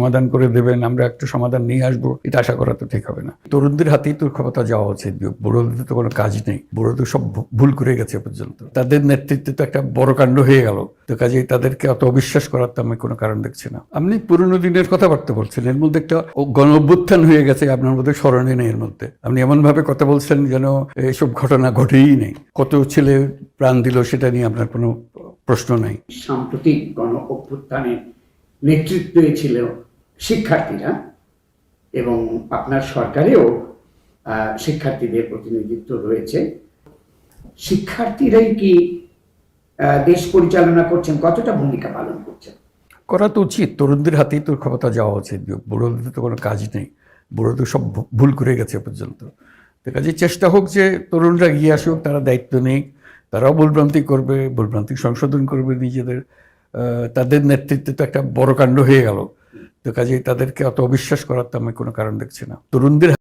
সমাধান করে দেবেন, আমরা একটা সমাধান নিয়ে আসবো, এটা আশা করা তো ঠিক হবে না। তরুণদের হাতেই তোর ক্ষমতা যাওয়া উচিত। বুড়োদের তো কোনো কাজ নেই, বুড়োদের সব ভুল করে গেছে পর্যন্ত। তাদের নেতৃত্বে তো একটা বড় কাণ্ড হয়ে গেল, তো কাজেই তাদেরকে অত অবিশ্বাস করার তো আমি কোনো কারণ দেখছি না। আপনি পুরনো দিনের কথাবার্তা বলছেন, এর মধ্যে একটা গণ অভ্যুত্থান হয়ে গেছে, আপনার মধ্যে স্মরণে নেই। এর মধ্যে আপনি এমন ভাবে কথা বলছেন যেন এইসব ঘটনা ঘটেই নেই। কত ছেলে প্রাণ দিল সেটা নিয়ে আপনার কোনো প্রশ্ন নাই। সাম্প্রতিক গণ অভ্যুত্থানের নেতৃত্বে ছিল শিক্ষার্থীরা, এবং আপনার সরকারেও শিক্ষার্থীদের প্রতিনিধিত্ব রয়েছে। শিক্ষার্থীরাই কি দেশ পরিচালনা করছেন, কতটা ভূমিকা পালন করছেন? করা তো উচিত, তরুণদের হাতেই তোর ক্ষমতা যাওয়া উচিত। বুড়োদের তো কোনো কাজ নেই, বুড়োদের সব ভুল করে গেছে পর্যন্ত। তো কাজে চেষ্টা হোক যে তরুণরা এগিয়ে আসুক, তারা দায়িত্ব নিক, তারাও ভুলভ্রান্তি করবে, ভুলভ্রান্তি সংশোধন করবে নিজেদের। তাদের নেতৃত্বে তো একটা বড় কাণ্ড হয়ে গেল, তো কাজেই তাদেরকে অত অবিশ্বাস করার তো আমি কোনো কারণ দেখছি না। তরুণদের